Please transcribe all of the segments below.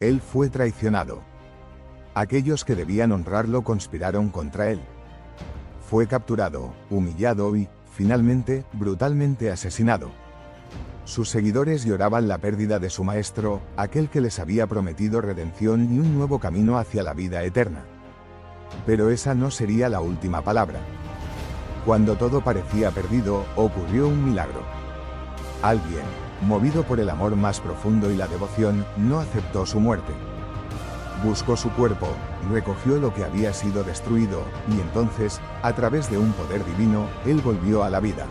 Él fue traicionado. Aquellos que debían honrarlo conspiraron contra él. Fue capturado, humillado y, finalmente, brutalmente asesinado. Sus seguidores lloraban la pérdida de su maestro, aquel que les había prometido redención y un nuevo camino hacia la vida eterna. Pero esa no sería la última palabra. Cuando todo parecía perdido, ocurrió un milagro. Alguien, movido por el amor más profundo y la devoción, no aceptó su muerte. Buscó su cuerpo, recogió lo que había sido destruido, y entonces, a través de un poder divino, él volvió a la vida.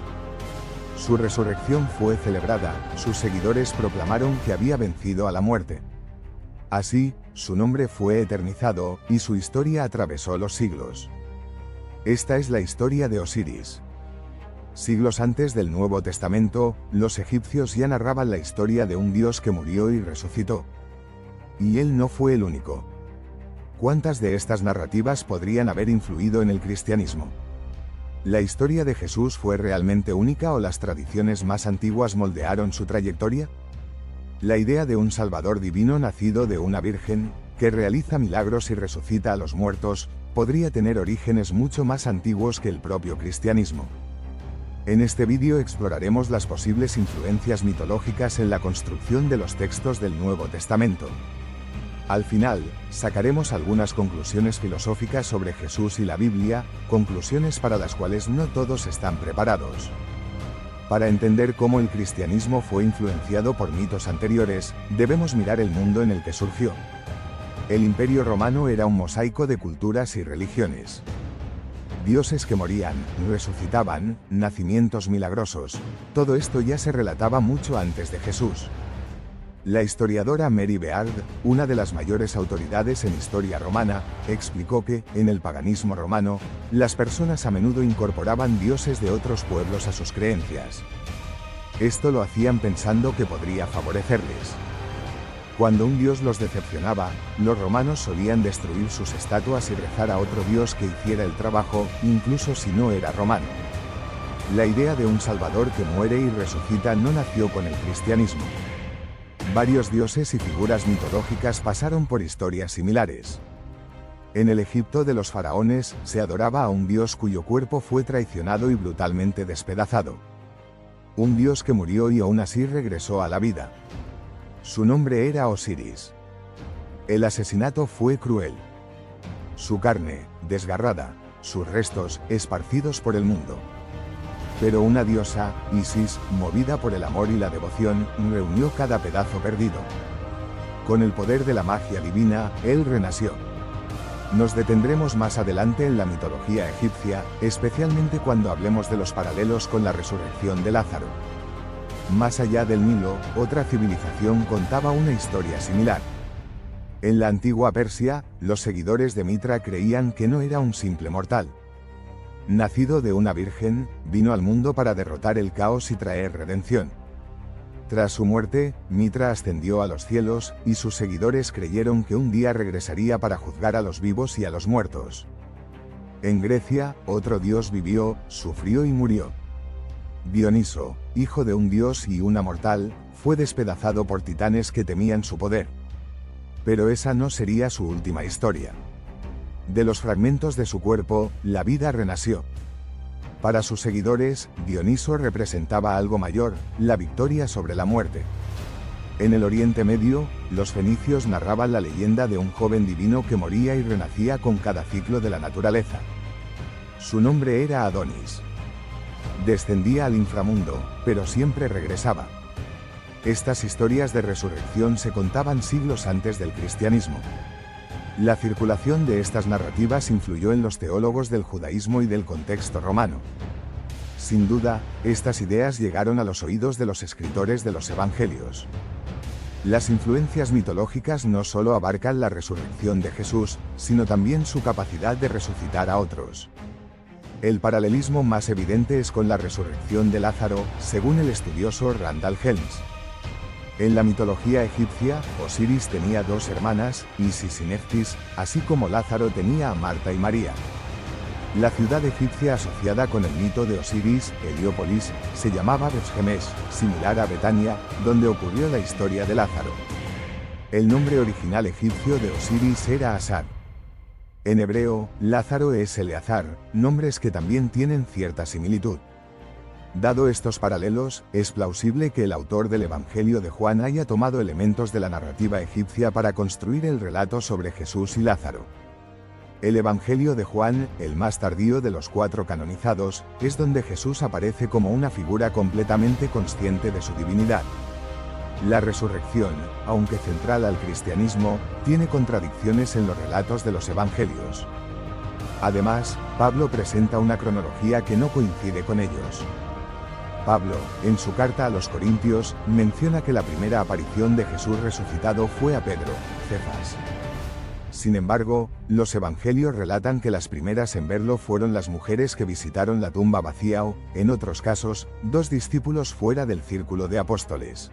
Su resurrección fue celebrada, sus seguidores proclamaron que había vencido a la muerte. Así, su nombre fue eternizado, y su historia atravesó los siglos. Esta es la historia de Osiris. Siglos antes del Nuevo Testamento, los egipcios ya narraban la historia de un dios que murió y resucitó. Y él no fue el único. ¿Cuántas de estas narrativas podrían haber influido en el cristianismo? ¿La historia de Jesús fue realmente única o las tradiciones más antiguas moldearon su trayectoria? La idea de un Salvador divino nacido de una virgen, que realiza milagros y resucita a los muertos, podría tener orígenes mucho más antiguos que el propio cristianismo. En este vídeo exploraremos las posibles influencias mitológicas en la construcción de los textos del Nuevo Testamento. Al final, sacaremos algunas conclusiones filosóficas sobre Jesús y la Biblia, conclusiones para las cuales no todos están preparados. Para entender cómo el cristianismo fue influenciado por mitos anteriores, debemos mirar el mundo en el que surgió. El Imperio Romano era un mosaico de culturas y religiones. Dioses que morían, resucitaban, nacimientos milagrosos, todo esto ya se relataba mucho antes de Jesús. La historiadora Mary Beard, una de las mayores autoridades en historia romana, explicó que, en el paganismo romano, las personas a menudo incorporaban dioses de otros pueblos a sus creencias. Esto lo hacían pensando que podría favorecerles. Cuando un dios los decepcionaba, los romanos solían destruir sus estatuas y rezar a otro dios que hiciera el trabajo, incluso si no era romano. La idea de un salvador que muere y resucita no nació con el cristianismo. Varios dioses y figuras mitológicas pasaron por historias similares. En el Egipto de los faraones, se adoraba a un dios cuyo cuerpo fue traicionado y brutalmente despedazado. Un dios que murió y aún así regresó a la vida. Su nombre era Osiris. El asesinato fue cruel. Su carne, desgarrada, sus restos, esparcidos por el mundo. Pero una diosa, Isis, movida por el amor y la devoción, reunió cada pedazo perdido. Con el poder de la magia divina, él renació. Nos detendremos más adelante en la mitología egipcia, especialmente cuando hablemos de los paralelos con la resurrección de Lázaro. Más allá del Nilo, otra civilización contaba una historia similar. En la antigua Persia, los seguidores de Mitra creían que no era un simple mortal. Nacido de una virgen, vino al mundo para derrotar el caos y traer redención. Tras su muerte, Mitra ascendió a los cielos, y sus seguidores creyeron que un día regresaría para juzgar a los vivos y a los muertos. En Grecia, otro dios vivió, sufrió y murió. Dioniso, hijo de un dios y una mortal, fue despedazado por titanes que temían su poder. Pero esa no sería su última historia. De los fragmentos de su cuerpo, la vida renació. Para sus seguidores, Dioniso representaba algo mayor, la victoria sobre la muerte. En el Oriente Medio, los fenicios narraban la leyenda de un joven divino que moría y renacía con cada ciclo de la naturaleza. Su nombre era Adonis. Descendía al inframundo, pero siempre regresaba. Estas historias de resurrección se contaban siglos antes del cristianismo. La circulación de estas narrativas influyó en los teólogos del judaísmo y del contexto romano. Sin duda, estas ideas llegaron a los oídos de los escritores de los evangelios. Las influencias mitológicas no solo abarcan la resurrección de Jesús, sino también su capacidad de resucitar a otros. El paralelismo más evidente es con la resurrección de Lázaro, según el estudioso Randall Helms. En la mitología egipcia, Osiris tenía dos hermanas, Isis y Neftis, así como Lázaro tenía a Marta y María. La ciudad egipcia asociada con el mito de Osiris, Heliópolis, se llamaba Beth-Shemesh, similar a Betania, donde ocurrió la historia de Lázaro. El nombre original egipcio de Osiris era Asar. En hebreo, Lázaro es Eleazar, nombres que también tienen cierta similitud. Dado estos paralelos, es plausible que el autor del Evangelio de Juan haya tomado elementos de la narrativa egipcia para construir el relato sobre Jesús y Lázaro. El Evangelio de Juan, el más tardío de los 4 canonizados, es donde Jesús aparece como una figura completamente consciente de su divinidad. La resurrección, aunque central al cristianismo, tiene contradicciones en los relatos de los Evangelios. Además, Pablo presenta una cronología que no coincide con ellos. Pablo, en su carta a los Corintios, menciona que la primera aparición de Jesús resucitado fue a Pedro, Cefas. Sin embargo, los evangelios relatan que las primeras en verlo fueron las mujeres que visitaron la tumba vacía o, en otros casos, 2 discípulos fuera del círculo de apóstoles.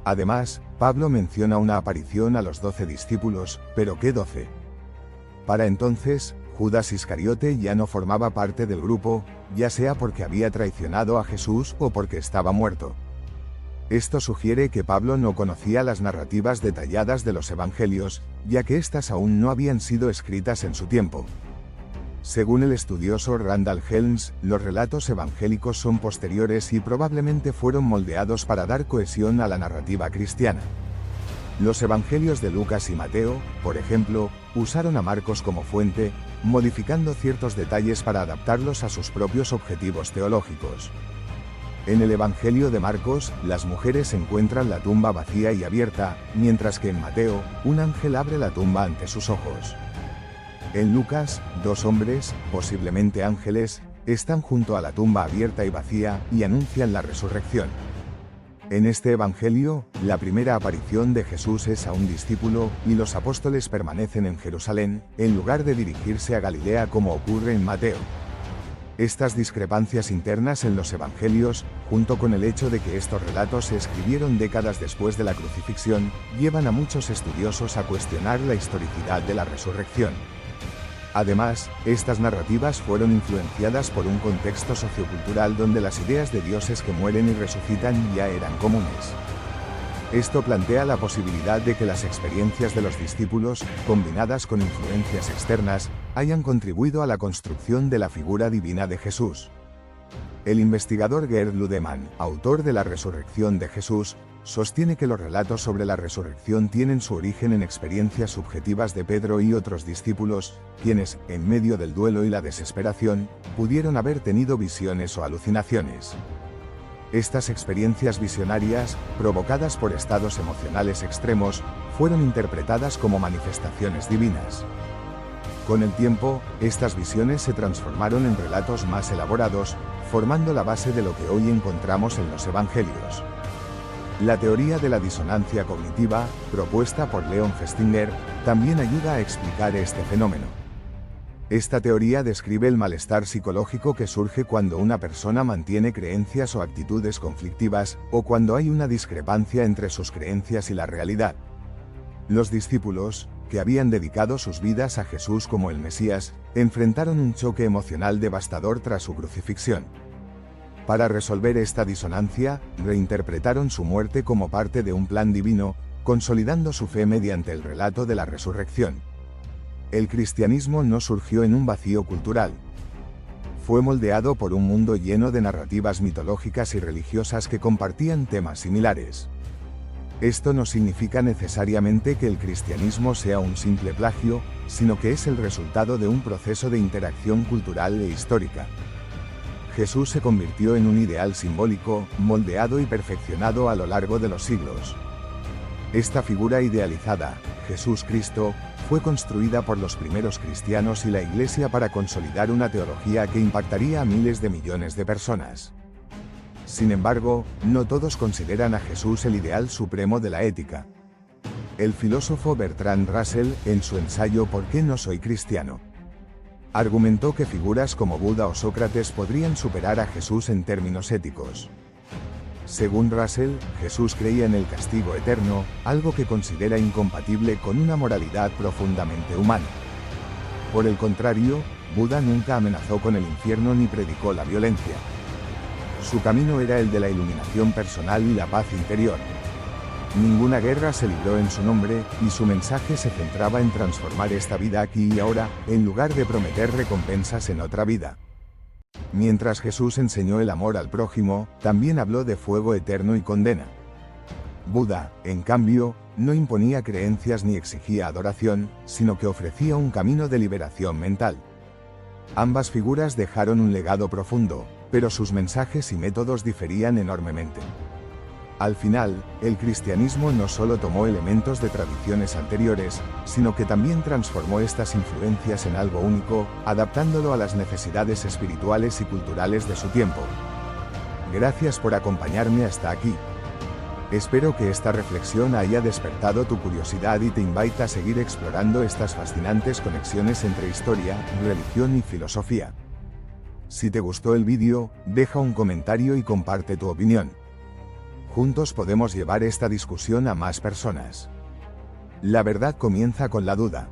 Además, Pablo menciona una aparición a los 12 discípulos, pero ¿qué 12? Para entonces, Judas Iscariote ya no formaba parte del grupo, ya sea porque había traicionado a Jesús o porque estaba muerto. Esto sugiere que Pablo no conocía las narrativas detalladas de los evangelios, ya que éstas aún no habían sido escritas en su tiempo. Según el estudioso Randall Helms, los relatos evangélicos son posteriores y probablemente fueron moldeados para dar cohesión a la narrativa cristiana. Los evangelios de Lucas y Mateo, por ejemplo, usaron a Marcos como fuente, modificando ciertos detalles para adaptarlos a sus propios objetivos teológicos. En el Evangelio de Marcos, las mujeres encuentran la tumba vacía y abierta, mientras que en Mateo, un ángel abre la tumba ante sus ojos. En Lucas, 2 hombres, posiblemente ángeles, están junto a la tumba abierta y vacía, y anuncian la resurrección. En este Evangelio, la primera aparición de Jesús es a un discípulo, y los apóstoles permanecen en Jerusalén, en lugar de dirigirse a Galilea como ocurre en Mateo. Estas discrepancias internas en los Evangelios, junto con el hecho de que estos relatos se escribieron décadas después de la crucifixión, llevan a muchos estudiosos a cuestionar la historicidad de la resurrección. Además, estas narrativas fueron influenciadas por un contexto sociocultural donde las ideas de dioses que mueren y resucitan ya eran comunes. Esto plantea la posibilidad de que las experiencias de los discípulos, combinadas con influencias externas, hayan contribuido a la construcción de la figura divina de Jesús. El investigador Gerd Ludemann, autor de La resurrección de Jesús, sostiene que los relatos sobre la resurrección tienen su origen en experiencias subjetivas de Pedro y otros discípulos, quienes, en medio del duelo y la desesperación, pudieron haber tenido visiones o alucinaciones. Estas experiencias visionarias, provocadas por estados emocionales extremos, fueron interpretadas como manifestaciones divinas. Con el tiempo, estas visiones se transformaron en relatos más elaborados, formando la base de lo que hoy encontramos en los Evangelios. La teoría de la disonancia cognitiva, propuesta por Leon Festinger, también ayuda a explicar este fenómeno. Esta teoría describe el malestar psicológico que surge cuando una persona mantiene creencias o actitudes conflictivas, o cuando hay una discrepancia entre sus creencias y la realidad. Los discípulos, que habían dedicado sus vidas a Jesús como el Mesías, enfrentaron un choque emocional devastador tras su crucifixión. Para resolver esta disonancia, reinterpretaron su muerte como parte de un plan divino, consolidando su fe mediante el relato de la resurrección. El cristianismo no surgió en un vacío cultural. Fue moldeado por un mundo lleno de narrativas mitológicas y religiosas que compartían temas similares. Esto no significa necesariamente que el cristianismo sea un simple plagio, sino que es el resultado de un proceso de interacción cultural e histórica. Jesús se convirtió en un ideal simbólico, moldeado y perfeccionado a lo largo de los siglos. Esta figura idealizada, Jesús Cristo, fue construida por los primeros cristianos y la Iglesia para consolidar una teología que impactaría a miles de millones de personas. Sin embargo, no todos consideran a Jesús el ideal supremo de la ética. El filósofo Bertrand Russell, en su ensayo ¿Por qué no soy cristiano?, argumentó que figuras como Buda o Sócrates podrían superar a Jesús en términos éticos. Según Russell, Jesús creía en el castigo eterno, algo que considera incompatible con una moralidad profundamente humana. Por el contrario, Buda nunca amenazó con el infierno ni predicó la violencia. Su camino era el de la iluminación personal y la paz interior. Ninguna guerra se libró en su nombre, y su mensaje se centraba en transformar esta vida aquí y ahora, en lugar de prometer recompensas en otra vida. Mientras Jesús enseñó el amor al prójimo, también habló de fuego eterno y condena. Buda, en cambio, no imponía creencias ni exigía adoración, sino que ofrecía un camino de liberación mental. Ambas figuras dejaron un legado profundo, pero sus mensajes y métodos diferían enormemente. Al final, el cristianismo no solo tomó elementos de tradiciones anteriores, sino que también transformó estas influencias en algo único, adaptándolo a las necesidades espirituales y culturales de su tiempo. Gracias por acompañarme hasta aquí. Espero que esta reflexión haya despertado tu curiosidad y te invita a seguir explorando estas fascinantes conexiones entre historia, religión y filosofía. Si te gustó el vídeo, deja un comentario y comparte tu opinión. Juntos podemos llevar esta discusión a más personas. La verdad comienza con la duda.